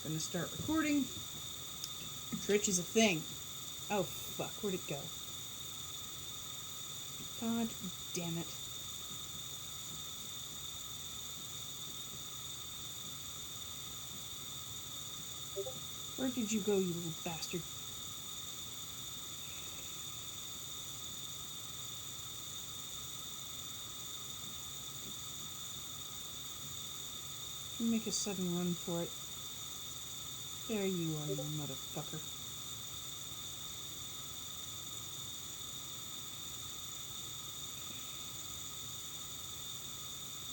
Gonna start recording. Trich is a thing. Oh fuck, where'd it go? God damn it. Where did you go, you little bastard? Make a sudden run for it. There you are, you motherfucker.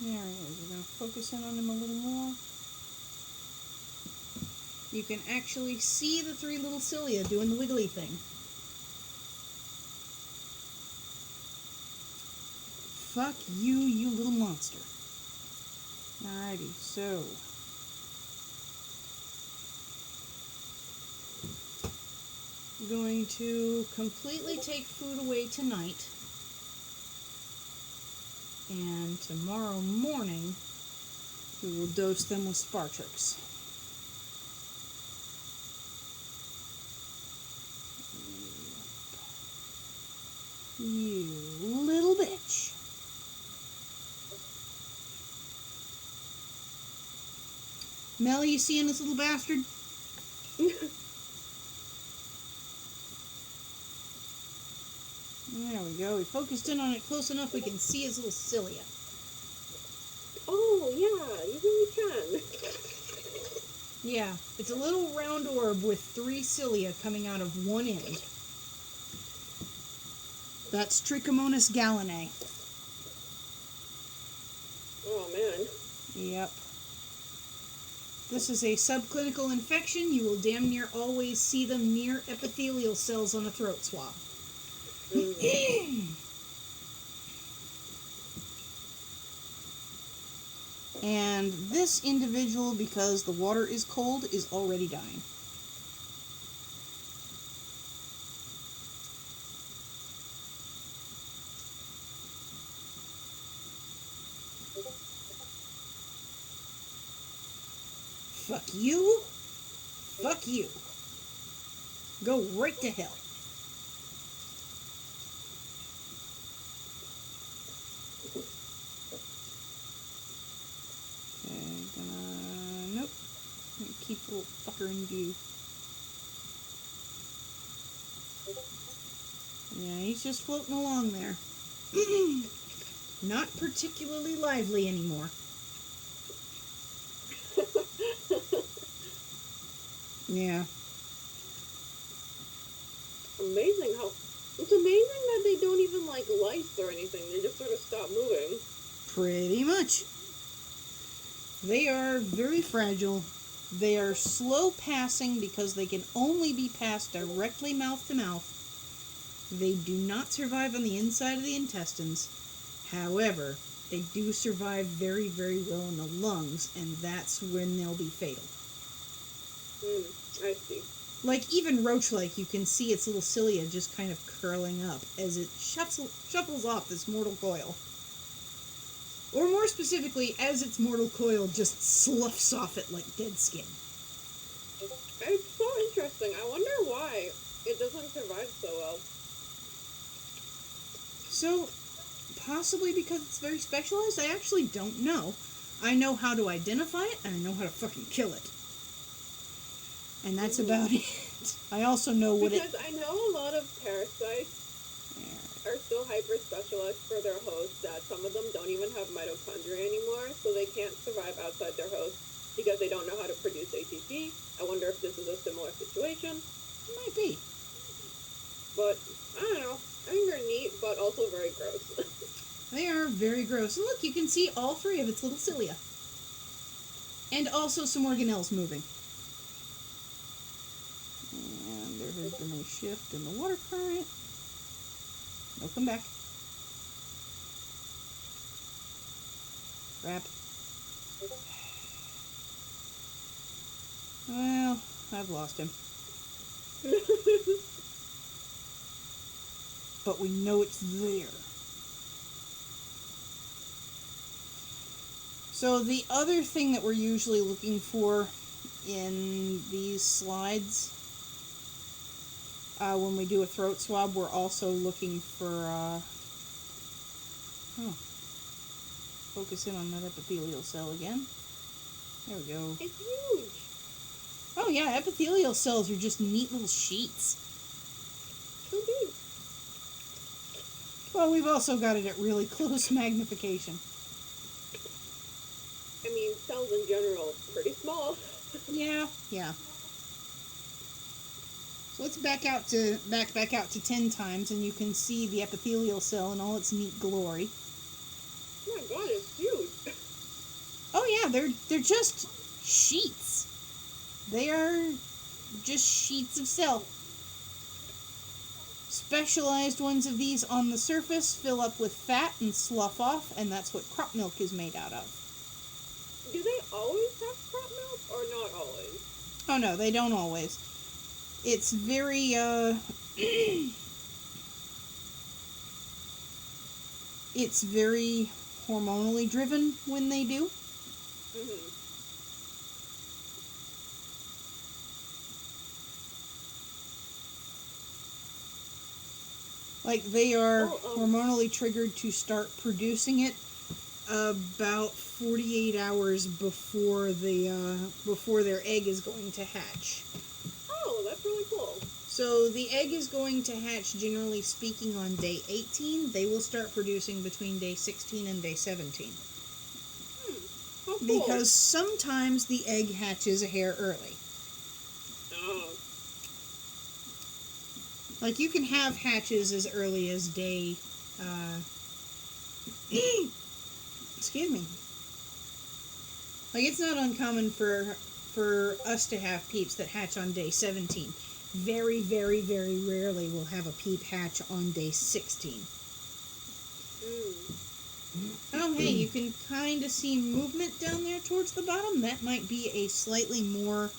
There he is. We're going to focus in on him a little more. You can actually see the three little cilia doing the wiggly thing. Fuck you, you little monster. Alrighty, so... I'm going to completely take food away tonight. And tomorrow morning, we will dose them with Spartrix. You little bitch. Melly, you seeing this little bastard? There we go. We focused in on it close enough we can see his little cilia. Oh, yeah, you really can. Yeah, it's a little round orb with 3 cilia coming out of one end. That's Trichomonas galinae. Oh, man. Yep. This is a subclinical infection. You will damn near always see them near epithelial cells on a throat swab. And this individual, because the water is cold, is already dying. Fuck you. Fuck you. Go right to hell. Nope. Keep the little fucker in view. Yeah, he's just floating along there. Not particularly lively anymore. Yeah. It's amazing that they don't even like lice or anything. They just sort of stop moving. Pretty much. They are very fragile. They are slow passing because they can only be passed directly mouth to mouth. They do not survive on the inside of the intestines. However, they do survive very, very well in the lungs, and that's when they'll be fatal. I see. Like, even roach-like, you can see its little cilia just kind of curling up as it shuffles off this mortal coil. Or more specifically, as its mortal coil just sloughs off it like dead skin. It's so interesting. I wonder why it doesn't survive so well. So, possibly because it's very specialized? I actually don't know. I know how to identify it, and I know how to fucking kill it. And that's about it. I also know what Because I know a lot of parasites are so hyper-specialized for their host that some of them don't even have mitochondria anymore, so they can't survive outside their host because they don't know how to produce ATP. I wonder if this is a similar situation. It might be. But, I don't know. I think they're neat, but also very gross. They are very gross. And look, you can see all 3 of its little cilia. And also some organelles moving. And there has been a shift in the water current. No, come back. Crap. Well, I've lost him. But we know it's there. So the other thing that we're usually looking for in these slides, when we do a throat swab, we're also looking for, focus in on that epithelial cell again. There we go. It's huge. Oh yeah, epithelial cells are just neat little sheets. So big. Well, we've also got it at really close magnification. I mean, cells in general, pretty small. Yeah. So let's back out to 10 times, and you can see the epithelial cell in all its neat glory. Oh my god, it's huge. Oh yeah, they're just sheets. They are just sheets of cell. Specialized ones of these on the surface fill up with fat and slough off, and that's what crop milk is made out of. Do they always have crop milk, or not always? Oh no, they don't always. It's very, it's very hormonally driven when they do. Mm-hmm. Like, they are hormonally triggered to start producing it about 48 hours before their egg is going to hatch. Oh, that's really cool. So the egg is going to hatch, generally speaking, on day 18. They will start producing between day 16 and day 17. How cool. Because sometimes the egg hatches a hair early. Oh. Like, you can have hatches as early as day... excuse me. Like, it's not uncommon for us to have peeps that hatch on day 17. Very, very, very rarely will have a peep hatch on day 16. Oh, hey, you can kind of see movement down there towards the bottom. That might be a slightly more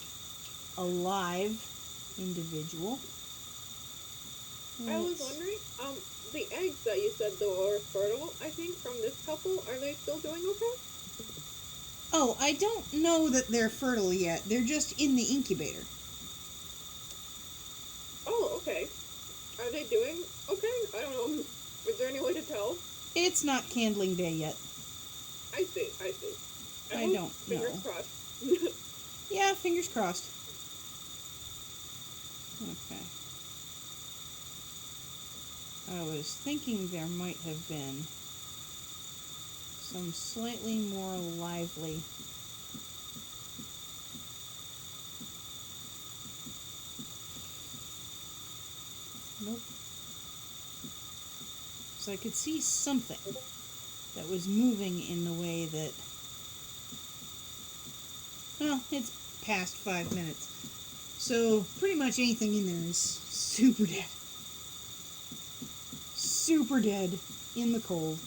alive individual. I was wondering, the eggs that you said that were fertile, I think, from this couple, are they still doing okay? Oh, I don't know that they're fertile yet. They're just in the incubator. Oh, okay. Are they doing okay? I don't know. Is there any way to tell? It's not candling day yet. I see. I hope, don't fingers know. crossed. Yeah, fingers crossed. Okay. I was thinking there might have been some slightly more lively... Nope. So I could see something that was moving in the way that... Well, it's past 5 minutes. So pretty much anything in there is super dead. Super dead in the cold.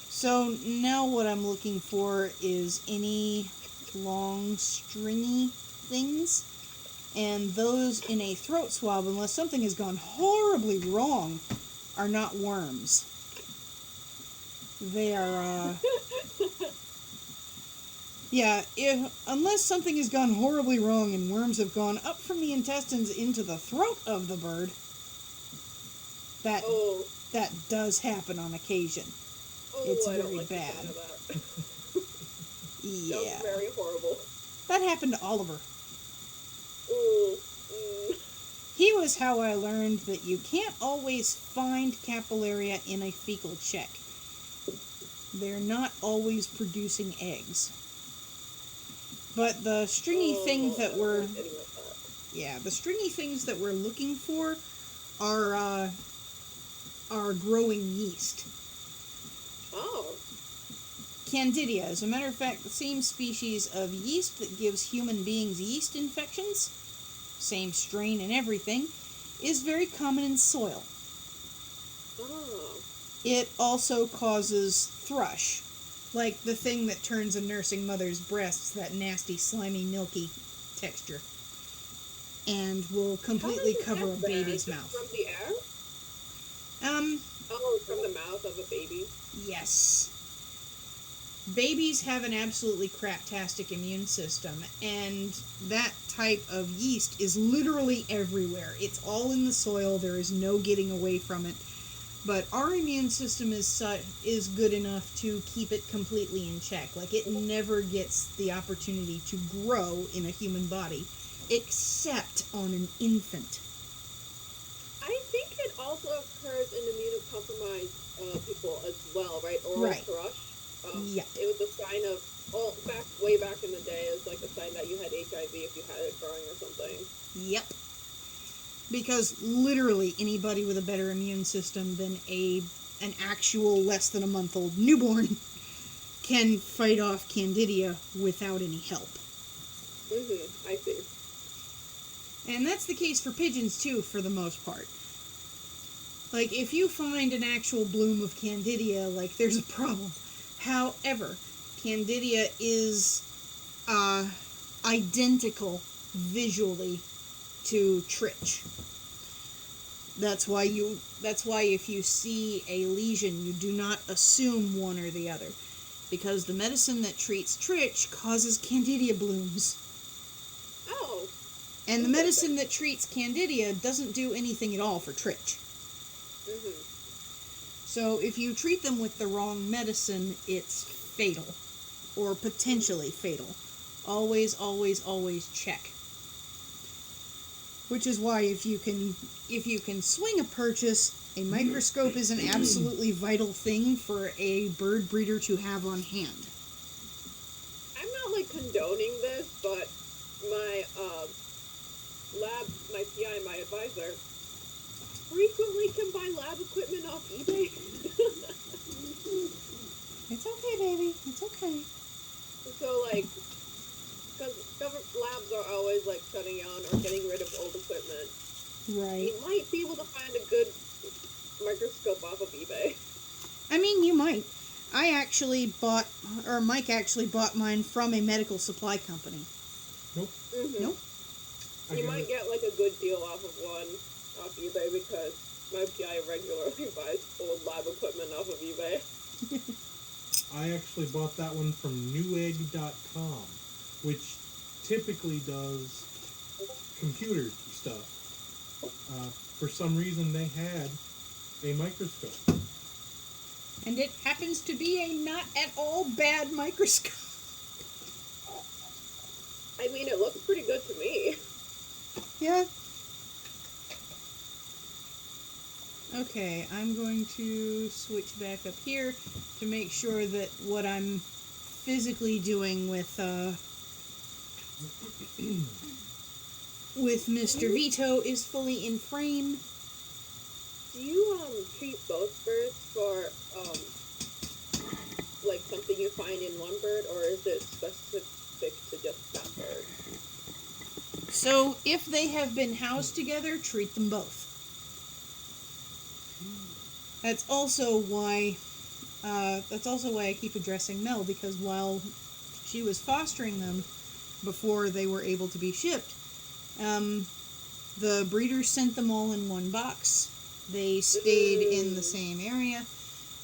So now what I'm looking for is any long stringy things, and those in a throat swab, unless something has gone horribly wrong, are not worms. They are unless something has gone horribly wrong and worms have gone up from the intestines into the throat of the bird, that does happen on occasion. It's very bad. Yeah. Sounds very horrible. That happened to Oliver. Ooh. He was how I learned that you can't always find capillaria in a fecal check. They're not always producing eggs. But the stringy things that we're... Yeah, the stringy things that we're looking for are growing yeast. Oh. Candida, as a matter of fact, the same species of yeast that gives human beings yeast infections, same strain and everything, is very common in soil. Oh. It also causes thrush, like the thing that turns a nursing mother's breasts that nasty, slimy, milky texture, and will completely cover a baby's mouth. From the air? Oh, from the mouth of a baby? Yes. babies have an absolutely craptastic immune system, and that type of yeast is literally everywhere. It's all in the soil. There is no getting away from it. But our immune system is good enough to keep it completely in check. Like, it never gets the opportunity to grow in a human body, except on an infant. I think it also occurs in immunocompromised people as well, right? Oral Right. thrush. Yeah. It was a sign of, way back in the day, it was like a sign that you had HIV if you had it growing or something. Yep. Because literally anybody with a better immune system than an actual less than a month old newborn can fight off Candida without any help. I see. And that's the case for pigeons too, for the most part. Like, if you find an actual bloom of Candida, like, there's a problem. However, Candida is identical visually to Trich. That's why if you see a lesion, you do not assume one or the other, because the medicine that treats Trich causes Candida blooms. Oh. And the medicine that treats Candida doesn't do anything at all for Trich. So if you treat them with the wrong medicine, it's fatal, or potentially fatal. Always, always, always check. Which is why if you can swing a purchase, a microscope is an absolutely vital thing for a bird breeder to have on hand. I'm not, like, condoning this, but my my PI, my advisor, frequently can buy lab equipment off eBay. It's okay, baby. It's okay. So, like, because labs are always, like, shutting down or getting rid of old equipment. Right. You might be able to find a good microscope off of eBay. I mean, you might. Mike actually bought mine from a medical supply company. Nope. Nope. You might get, like, a good deal off of one off eBay, because my PI regularly buys old lab equipment off of eBay. I actually bought that one from newegg.com, which typically does computer stuff. For some reason, they had a microscope. And it happens to be a not at all bad microscope. I mean, it looks pretty good to me. Yeah. Okay, I'm going to switch back up here to make sure that what I'm physically doing with Mr. Vito is fully in frame. Do you treat both birds for like something you find in one bird, or is it specific to just that bird? So if they have been housed together, treat them both. That's also why I keep addressing Mel, because while she was fostering them before they were able to be shipped, the breeders sent them all in one box. They stayed in the same area.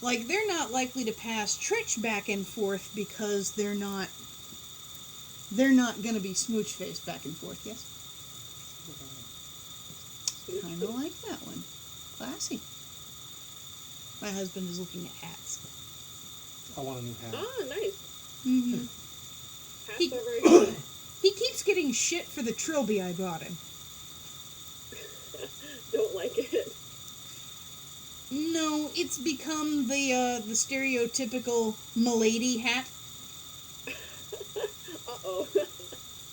Like, they're not likely to pass Trich back and forth because they're not going to be smooch-faced back and forth, yes? Kind of like that one. Classy. My husband is looking at hats. I want a new hat. Ah, nice. Mm-hmm. Hats are very good. He keeps getting shit for the trilby I bought him. Don't like it. No, it's become the stereotypical milady hat. Uh-oh.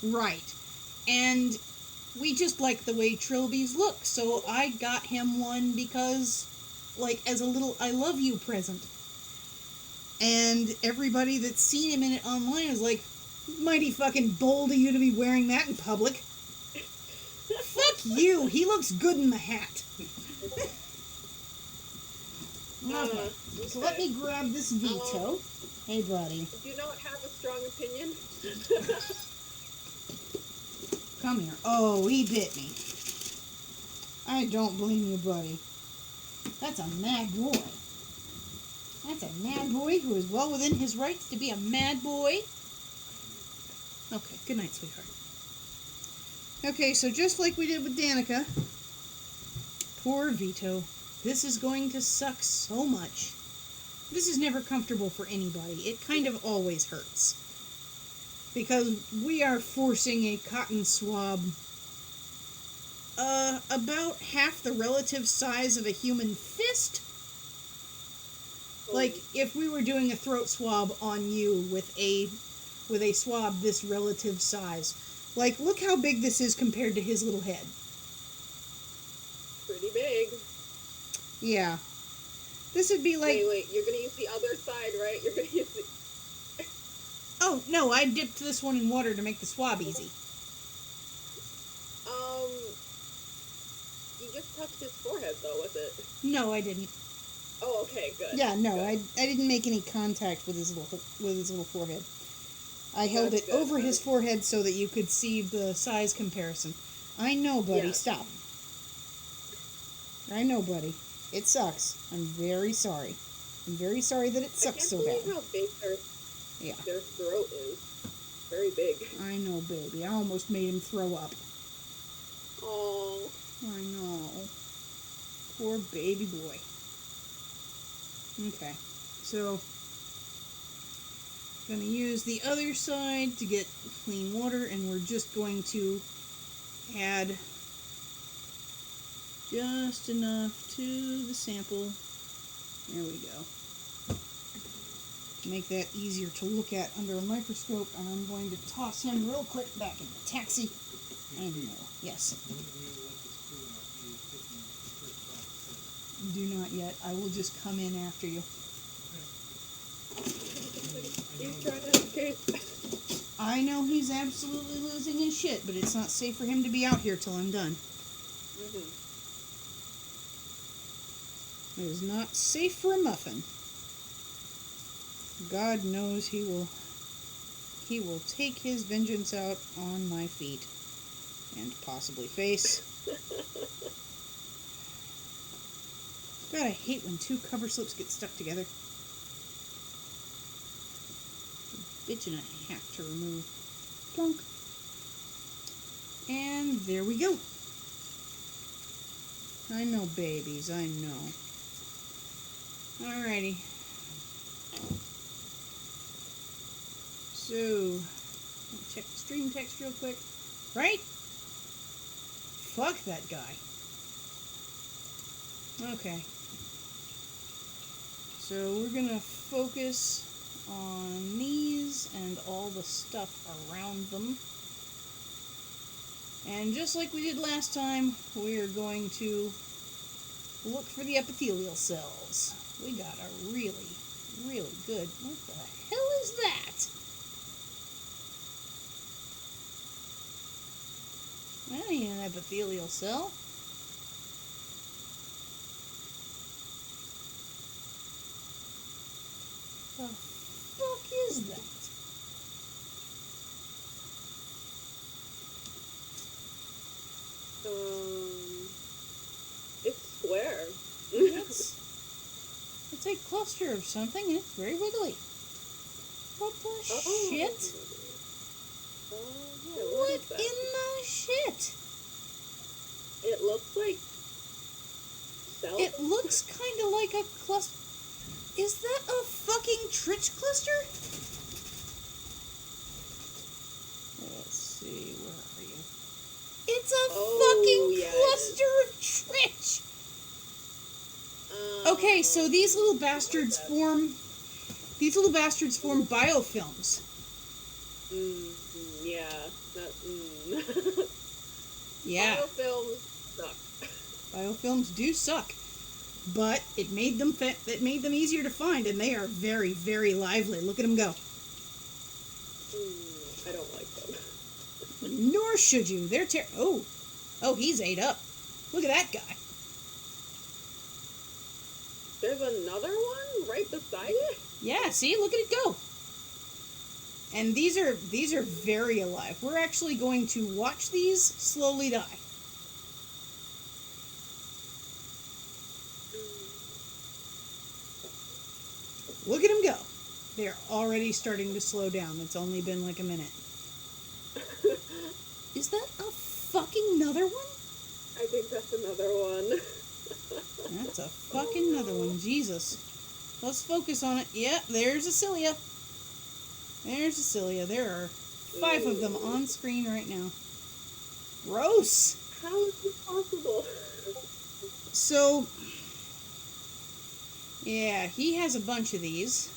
Right. And we just like the way trilbies look, so I got him one because, like, as a little I love you present. And everybody that's seen him in it online is like, mighty fucking bold of you to be wearing that in public. Fuck you, he looks good in the hat. Okay, so let me grab this Vito. Hey, buddy. Do you not have a strong opinion? Come here. Oh, he bit me. I don't blame you, buddy. That's a mad boy. That's a mad boy who is well within his rights to be a mad boy. Okay, good night, sweetheart. Okay, so just like we did with Danica, poor Vito. This is going to suck so much. This is never comfortable for anybody. It kind of always hurts. Because we are forcing a cotton swab about half the relative size of a human fist. Like, if we were doing a throat swab on you with a swab this relative size. Like, look how big this is compared to his little head. Pretty big. Yeah. This would be like... Wait, you're going to use the other side, right? You're going to use the... Oh, no, I dipped this one in water to make the swab easy. You just touched his forehead, though, with it. No, I didn't. Oh, okay, good. Yeah, no, good. I didn't make any contact with his little forehead. I held That's it good. over his forehead so that you could see the size comparison. I know, buddy. Yeah. Stop. I know, buddy. It sucks. I'm very sorry. I'm very sorry that it sucks so I bad. can't believe how big their throat is. Very big. I know, baby. I almost made him throw up. Oh. I know. Poor baby boy. Okay. So, going to use the other side to get clean water, and we're just going to add just enough to the sample. There we go. To make that easier to look at under a microscope, and I'm going to toss him real quick back in the taxi. I know, yes. Do not yet. I will just come in after you. He's trying to escape. I know he's absolutely losing his shit, but it's not safe for him to be out here till I'm done. Mm-hmm. It is not safe for a muffin. God knows he will take his vengeance out on my feet. And possibly face. God, I hate when two cover slips get stuck together. Bitch and a half to remove. Plunk. And there we go. I know, babies, I know. Alrighty. So, I'll check the stream text real quick. Right? Fuck that guy. Okay. So we're gonna focus on these and all the stuff around them. And just like we did last time, we're going to look for the epithelial cells. We got a really, really good... What the hell is that? That ain't an epithelial cell. The fuck is that? It's square. It's a cluster of something, and it's very wiggly. What the shit? Yeah, What is that? in the shit? It looks like cells. It looks kind of like a cluster. Is that a fucking Trich cluster? Let's see, where are you? It's a fucking cluster of Trich! Okay, so these little bastards form biofilms. Yeah. Yeah. Biofilms suck. Biofilms do suck. But it made them easier to find, and they are very, very lively. Look at them go. I don't like them. Nor should you. They're oh, he's ate up. Look at that guy. There's another one right beside it? Yeah, see, look at it go. And these are very alive. We're actually going to watch these slowly die. Look at them go. They're already starting to slow down. It's only been like a minute. Is that a fucking another one? I think that's another one. That's a fucking another one. Jesus. Let's focus on it. Yeah, there's a cilia. There's a cilia. There are 5 of them on screen right now. Gross. How is this possible? So, yeah, he has a bunch of these.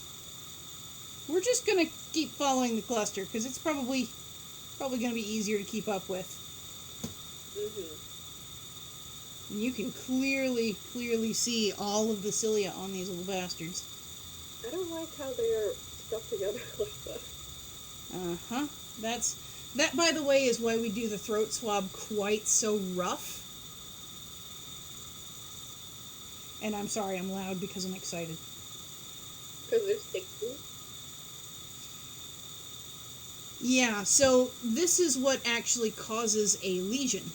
We're just gonna keep following the cluster because it's probably gonna be easier to keep up with. And you can clearly see all of the cilia on these little bastards. I don't like how they are stuck together like that. That, by the way, is why we do the throat swab quite so rough. And I'm sorry, I'm loud because I'm excited. Because they're sticky? Yeah, so this is what actually causes a lesion.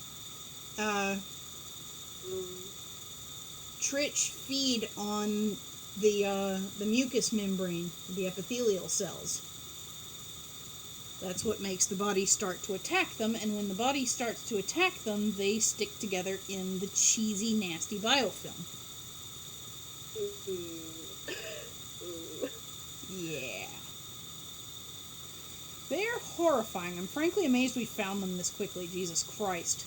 Trich feed on the mucous membrane, the epithelial cells. That's what makes the body start to attack them, and when the body starts to attack them, they stick together in the cheesy, nasty biofilm. Yeah. They're horrifying. I'm frankly amazed we found them this quickly. Jesus Christ.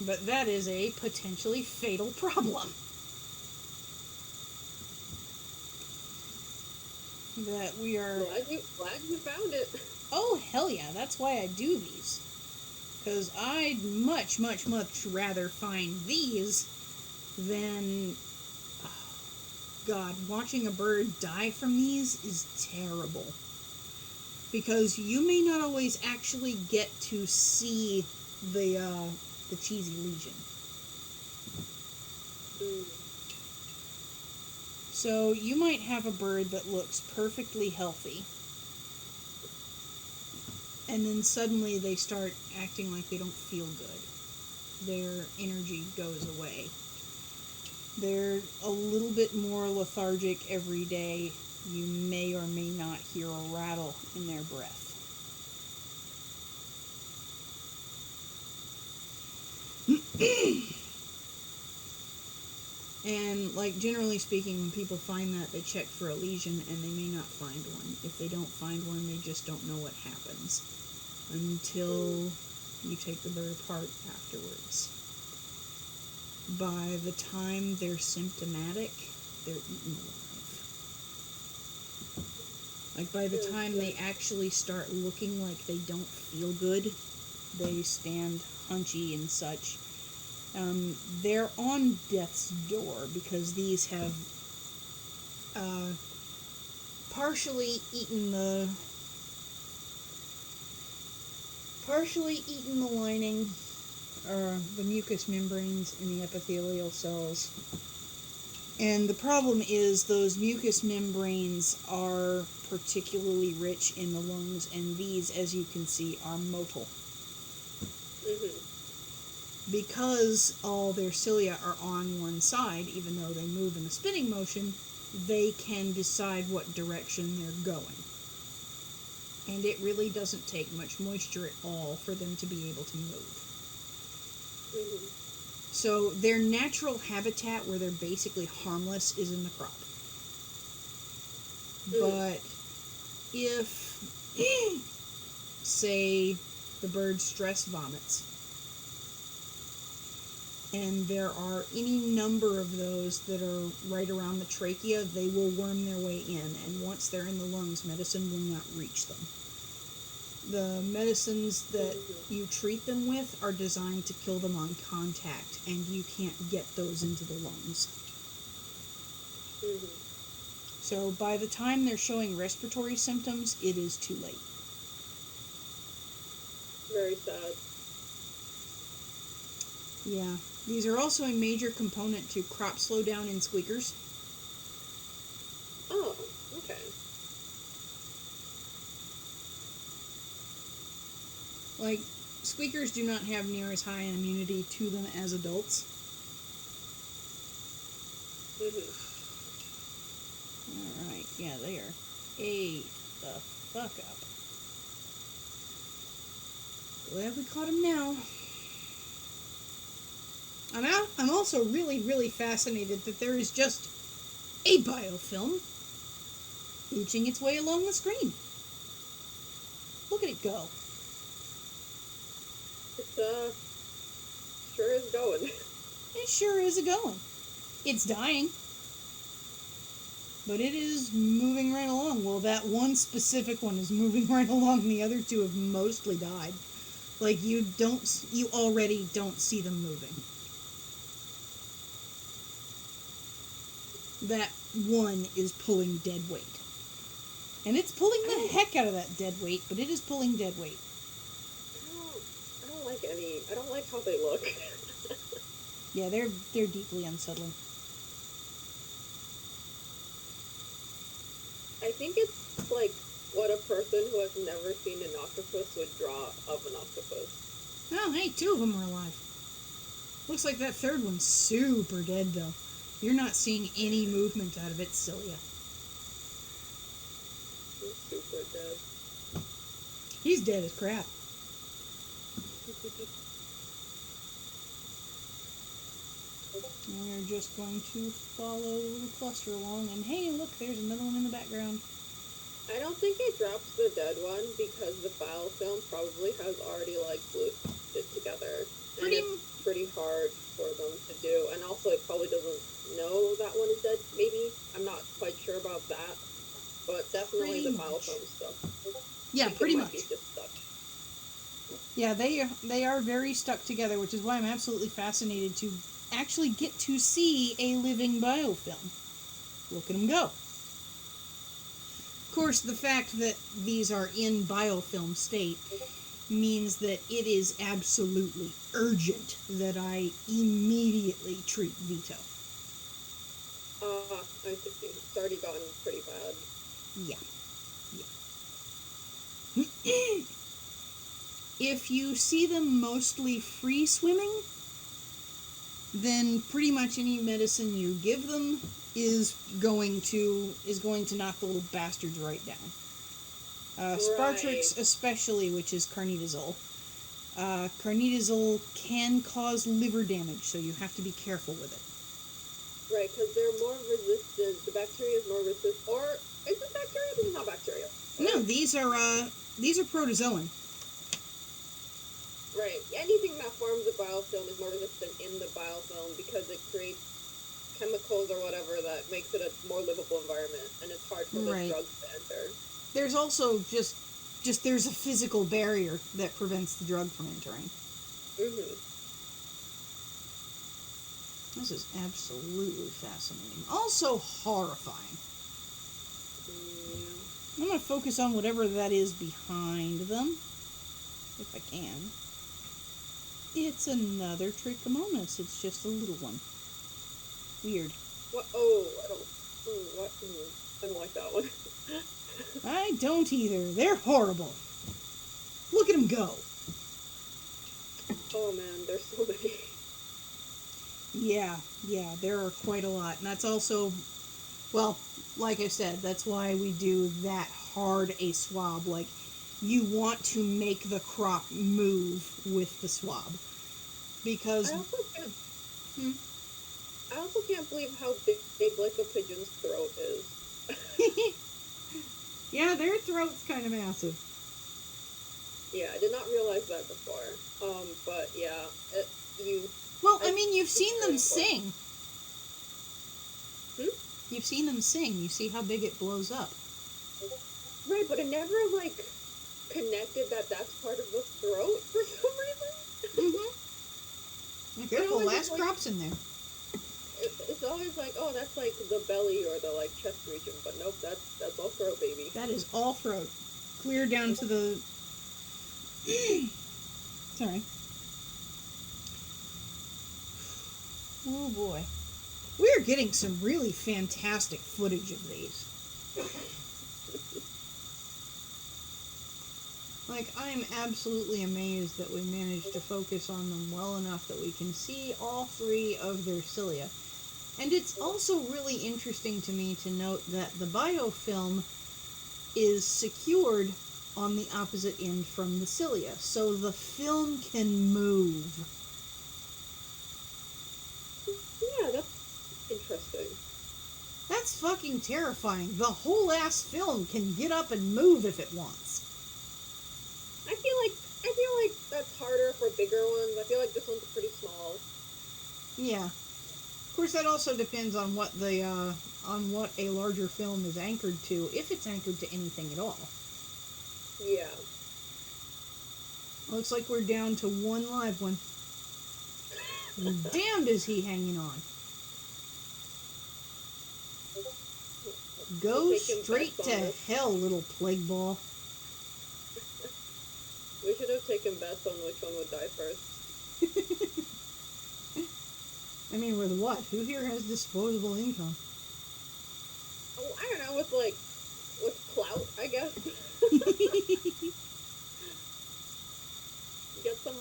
But that is a potentially fatal problem. That we are... Glad you found it. Oh, hell yeah. That's why I do these. Because I'd much rather find these than... Oh, God, watching a bird die from these is terrible. Because you may not always actually get to see the cheesy lesion. So you might have a bird that looks perfectly healthy, and then suddenly they start acting like they don't feel good. Their energy goes away. They're a little bit more lethargic every day. You may or may not hear a rattle in their breath. And, like, generally speaking, when people find that, they check for a lesion, and they may not find one. If they don't find one, they just don't know what happens until you take the bird apart afterwards. By the time they're symptomatic, they're eaten alive. Like, by the time they actually start looking like they don't feel good, they stand hunchy and such. They're on death's door because these have partially eaten the lining, or the mucous membranes in the epithelial cells. And the problem is those mucous membranes are particularly rich in the lungs, and these, as you can see, are motile. Because all their cilia are on one side, even though they move in a spinning motion, they can decide what direction they're going. And it really doesn't take much moisture at all for them to be able to move. So their natural habitat, where they're basically harmless, is in the crop. But if, say, the bird stress vomits, and there are any number of those that are right around the trachea, they will worm their way in, and once they're in the lungs, medicine will not reach them. The medicines that you treat them with are designed to kill them on contact, and you can't get those into the lungs. So by the time they're showing respiratory symptoms, it is too late. Very sad. Yeah. These are also a major component to crop slowdown in squeakers. Oh, okay. Like, squeakers do not have near as high an immunity to them as adults. Yeah, they are ate the fuck up. Glad we caught him now. I'm also really, really fascinated that there is just a biofilm ooching its way along the screen. Look at it go. It's, sure is going. It sure is a-going. It's dying. But it is moving right along. Well, that one specific one is moving right along. The other two have mostly died. Like, you already don't see them moving. That one is pulling dead weight. And it's pulling the heck out of that dead weight, but it is pulling dead weight. I don't like how they look. Yeah, they're deeply unsettling. I think it's like what a person who has never seen an octopus would draw of an octopus. Oh, hey, 2 of them are alive. Looks like that third one's super dead, though. You're not seeing any movement out of its cilia. He's super dead. He's dead as crap. And we're just going to follow the cluster along, and hey, look, there's another one in the background. I don't think it drops the dead one because the biofilm probably has already like glued it together. And it's pretty hard for them to do. And also it probably doesn't know that one is dead, maybe. I'm not quite sure about that. But definitely the biofilm stuff. Yeah, pretty much. Just stuck. Yeah, they are very stuck together, which is why I'm absolutely fascinated to actually get to see a living biofilm. Look at them go. Of course, the fact that these are in biofilm state means that it is absolutely urgent that I immediately treat Vito. I see. It's already gotten pretty bad. Yeah. If you see them mostly free swimming, then pretty much any medicine you give them is going to knock the little bastards right down. Spartrix especially, which is carnitazole. Carnitazole can cause liver damage, so you have to be careful with it. Right, because they're more resistant. The bacteria is more resistant. Or is it bacteria? This is not bacteria. No, these are protozoan. Right. Anything that forms a biofilm is more resistant in the biofilm because it creates chemicals or whatever that makes it a more livable environment, and it's hard for the drugs to enter. There's also just there's a physical barrier that prevents the drug from entering. Mm-hmm. This is absolutely fascinating. Also horrifying. Yeah. I'm going to focus on whatever that is behind them, if I can. It's another Trichomonas. It's just a little one. Weird. What? Oh, I don't. What? I don't like that one. I don't either. They're horrible. Look at them go. Oh man, there's so many. Yeah, there are quite a lot. And that's also, well, like I said, that's why we do that hard a swab. Like, you want to make the crop move with the swab. Because... I also can't believe how big like a pigeon's throat is. Yeah, their throat's kind of massive. Yeah, I did not realize that before. But yeah, Well, I mean, you've seen them sing. You've seen them sing. You see how big it blows up. Right, but it never, like, connected that's part of the throat for some reason. Mm-hmm. Careful, last crop's in there. It's always like, oh, that's like the belly or the, like, chest region, but nope, that's all throat, baby. That is all throat. Clear down to the... Sorry. Oh boy. We're getting some really fantastic footage of these. Like, I'm absolutely amazed that we managed to focus on them well enough that we can see all 3 of their cilia. And it's also really interesting to me to note that the biofilm is secured on the opposite end from the cilia, so the film can move. Yeah, that's interesting. That's fucking terrifying. The whole ass film can get up and move if it wants. I feel like that's harder for bigger ones. I feel like this one's pretty small. Yeah. Of course, that also depends on what a larger film is anchored to, if it's anchored to anything at all. Yeah. Looks like we're down to one live one. Damned is he hanging on. Go straight to hell, little plague ball. We should have taken bets on which one would die first. I mean, with what? Who here has disposable income? Oh, I don't know, with clout, I guess. Get some,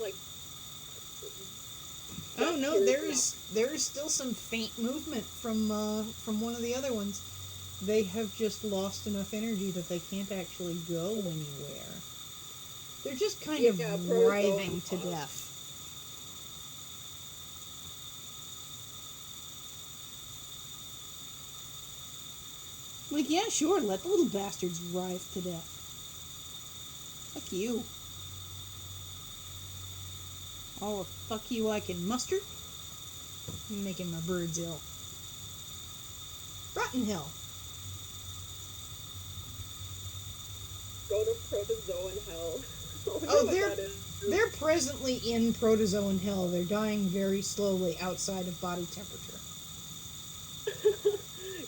Oh no, there's still some faint movement from one of the other ones. They have just lost enough energy that they can't actually go anywhere. They're just kind of writhing to death. Like, yeah, sure, let the little bastards writhe to death. Fuck you. All the fuck you I can muster. I'm making my birds ill. Rotten hell. Go to protozoan hell. Oh, they're presently in protozoan hell. They're dying very slowly outside of body temperature.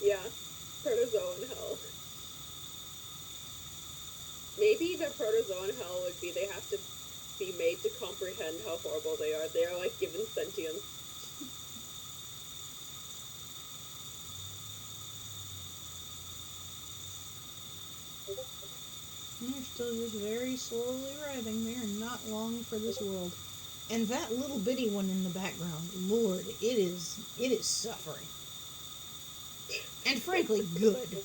Yeah, protozoan hell. Maybe the protozoan hell would be they have to be made to comprehend how horrible they are. They are like given sentience. They're still just very slowly writhing. They are not long for this world. And that little bitty one in the background, Lord, it is suffering. And frankly, good.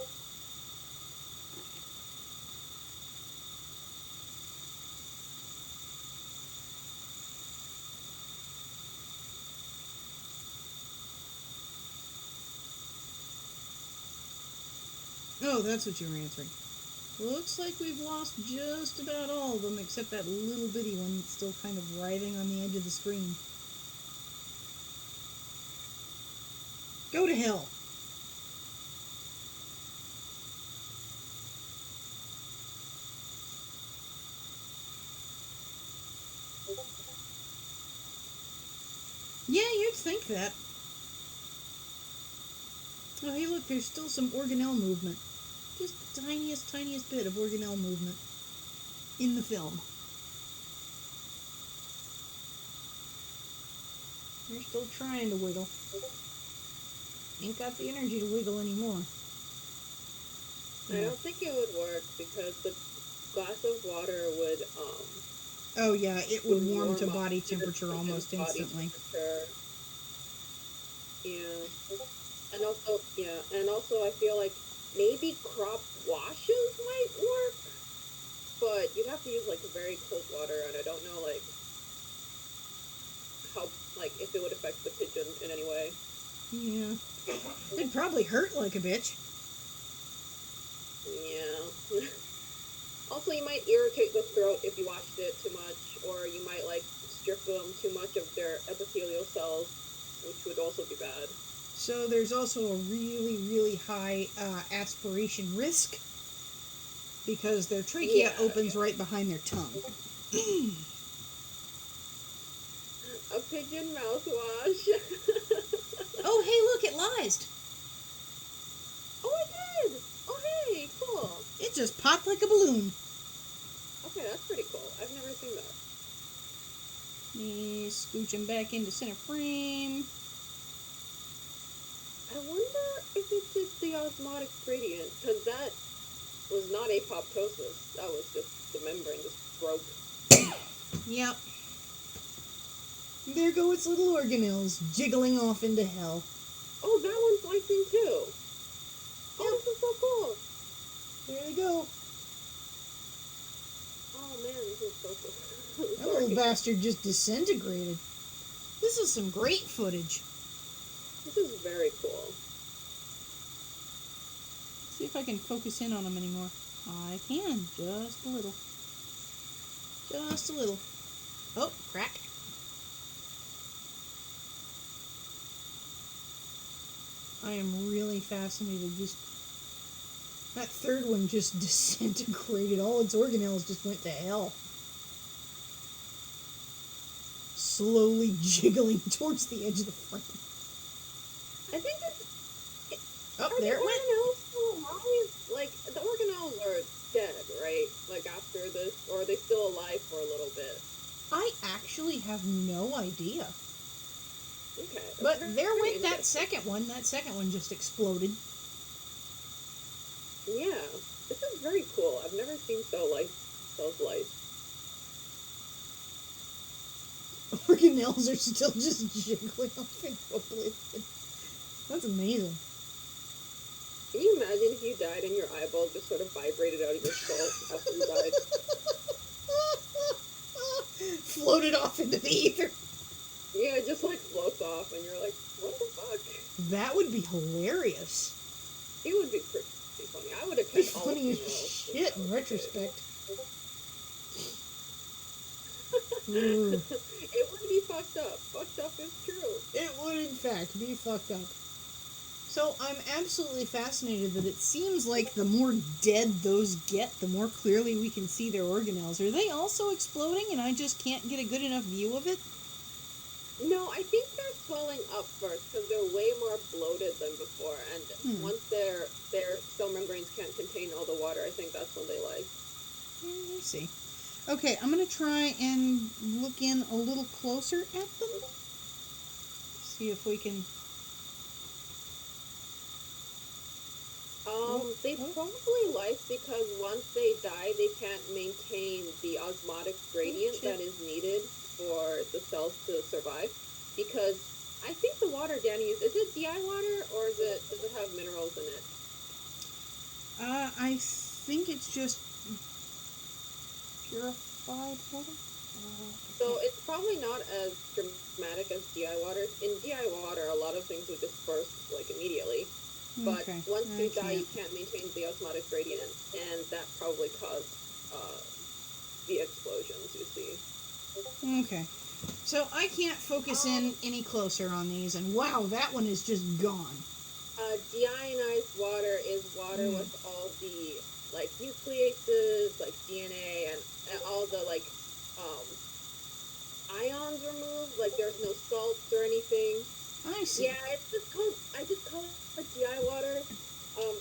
Oh, that's what you were answering. Looks like we've lost just about all of them, except that little bitty one that's still kind of writhing on the edge of the screen. Go to hell. Yeah, you'd think that. Oh, hey, look, there's still some organelle movement. Just the tiniest bit of organelle movement in the film. They're still trying to wiggle. Ain't got the energy to wiggle anymore. I don't think it would work because the glass of water would Oh yeah, it would warm to body temperature almost instantly. Yeah. And also I feel like maybe crop washes might work, but you'd have to use like very cold water, and I don't know how if it would affect the pigeon in any way. Yeah. It'd probably hurt like a bitch. Yeah. Also, you might irritate the throat if you washed it too much, or you might strip them too much of their epithelial cells, which would also be bad. So there's also a really high aspiration risk because their trachea opens right behind their tongue. A pigeon mouthwash. Oh, hey, look, it lies. Oh, it did. Oh, hey, cool. It just popped like a balloon. Okay, that's pretty cool. I've never seen that. Me scooch him back into center frame. I wonder if it's just the osmotic gradient, because that was not apoptosis. That was just the membrane just broke. Yep. There go its little organelles, jiggling off into hell. Oh, that one's slicing too. Oh, Yep. this is so cool. There you go. Oh man, this is so cool. That little bastard just disintegrated. This is some great footage. This is very cool. See if I can focus in on them anymore. I can, just a little. Just a little. Oh, crack. I am really fascinated. That third one just disintegrated. All its organelles just went to hell. Slowly jiggling towards the edge of the frame. I think it's... Oh, Are there the it went. organelles still alive? Like, the organelles are dead, right? Like, after this? Or are they still alive for a little bit? I actually have no idea. Okay. But Very- there very went that interesting. second one. That second one just exploded. Yeah. This is very cool. I've never seen cells life. Organelles are still just jiggling off into oblivion. That's amazing. Can you imagine if you died and your eyeball just sort of vibrated out of your skull after you died? Floated off into the ether. Yeah, it just like floats off and you're like, what the fuck? That would be hilarious. It would be pretty funny. I would It'd be attend all the funny as funerals. shit in retrospect. Ooh. It would be fucked up. Fucked up is true. It would, in fact, be fucked up. So I'm absolutely fascinated that it seems like the more dead those get, the more clearly we can see their organelles. Are they also exploding and I just can't get a good enough view of it? No, I think they're swelling up first because they're way more bloated than before, and once their cell membranes can't contain all the water, I think that's when they like. Let's see. Okay, I'm going to try and look in a little closer at them. See if we can... They probably life because once they die, they can't maintain the osmotic gradient that is needed for the cells to survive. Because I think the water Danny is it DI water or does it have minerals in it? I think it's just purified water. So it's probably not as dramatic as DI water. In DI water, a lot of things would disperse like immediately. But once you die, you can't maintain the osmotic gradient, and that probably caused the explosions you see. Okay. So I can't focus in any closer on these, and wow, that one is just gone. Deionized water is water with all the like nucleases, like DNA, and all the like ions removed. Like there's no salts or anything. I see. Yeah, it's just called. I just call it DI water.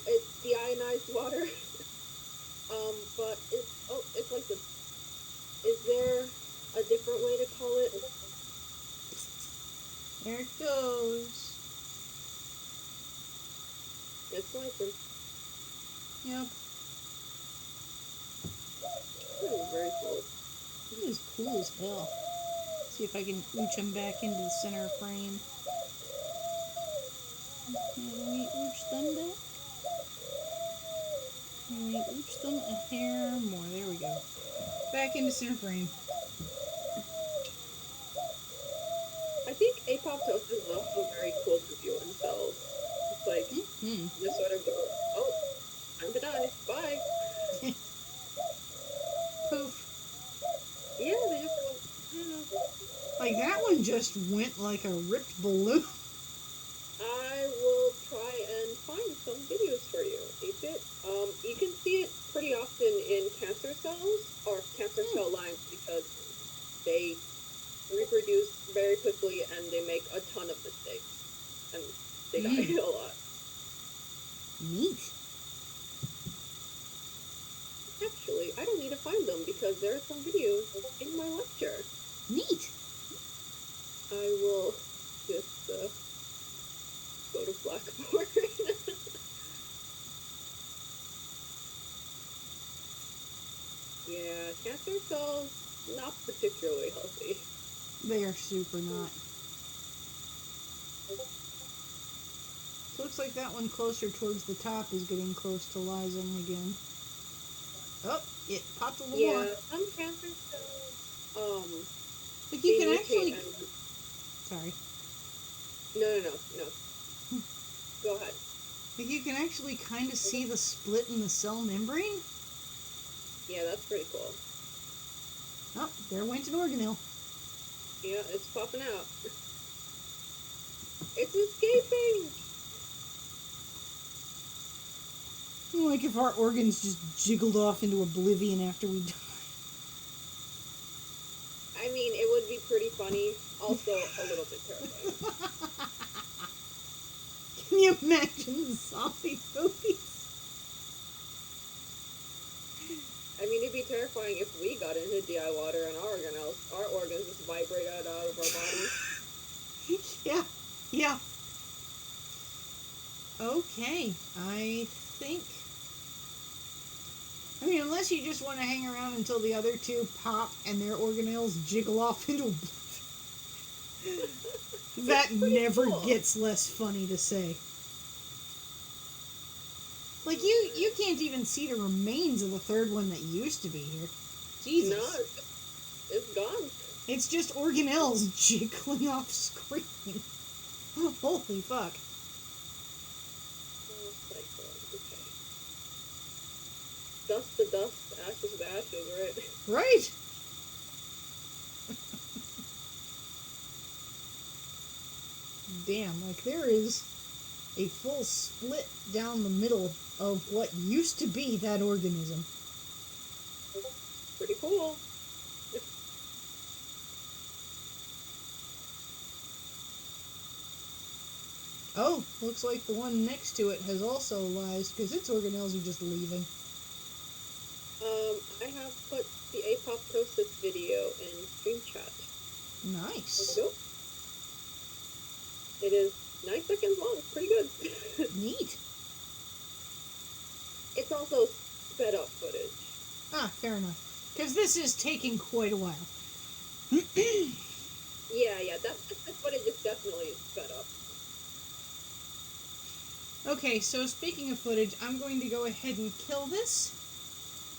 It's deionized water. But it's like the. Is there a different way to call it? There it goes. It's like the. Yep. This is very cool. This is cool as hell. See if I can ooch them back into the center frame. Can we ooch them back? Can we ooch them a hair more? There we go. Back into center frame. I think apoptosis is also very cool to view in cells. It's like you sort of go, oh, time to die, bye. Poof. Yeah, they just go, I don't know. Like that one just went like a ripped balloon. I will try and find some videos for you. You can see it pretty often in cancer cells or cancer cell lines because they reproduce very quickly and they make a ton of mistakes and they die a lot. Neat. Actually, I don't need to find them because there are some videos in my lecture. Neat. I will just go to Blackboard. Yeah, cancer cells, not particularly healthy. They are super not. So it looks like that one closer towards the top is getting close to lysing again. Oh, it popped a little more. Yeah, some cancer cells, Like they you can mutate actually... and... Sorry. No. Go ahead. Like you can actually kind of see the split in the cell membrane. Yeah, that's pretty cool. Oh, there went an organelle. Yeah, it's popping out. It's escaping! Like if our organs just jiggled off into oblivion after we died. I mean, it would be pretty funny, also a little bit terrifying. Can you imagine the zombie movies? I mean, it'd be terrifying if we got into DI water and our organs just vibrate out of our bodies. Yeah. Okay, I think... I mean, unless you just want to hang around until the other two pop and their organelles jiggle off into oblivion. That never cool. gets less funny to say. Like, you can't even see the remains of the third one that used to be here. Jesus. No, it's gone. It's just organelles jiggling off screen. Holy fuck. Oh, psycho. Okay. Dust to dust, ashes to ashes, right? Right? Damn, like there is a full split down the middle of what used to be that organism. Pretty cool. Oh, looks like the one next to it has also lysed because its organelles are just leaving. I have put the apoptosis video in stream chat. Nice. There you go. It is 9 seconds long. Pretty good. Neat. It's also sped up footage. Ah, fair enough. Because this is taking quite a while. Yeah, that footage is definitely sped up. Okay, so speaking of footage, I'm going to go ahead and kill this.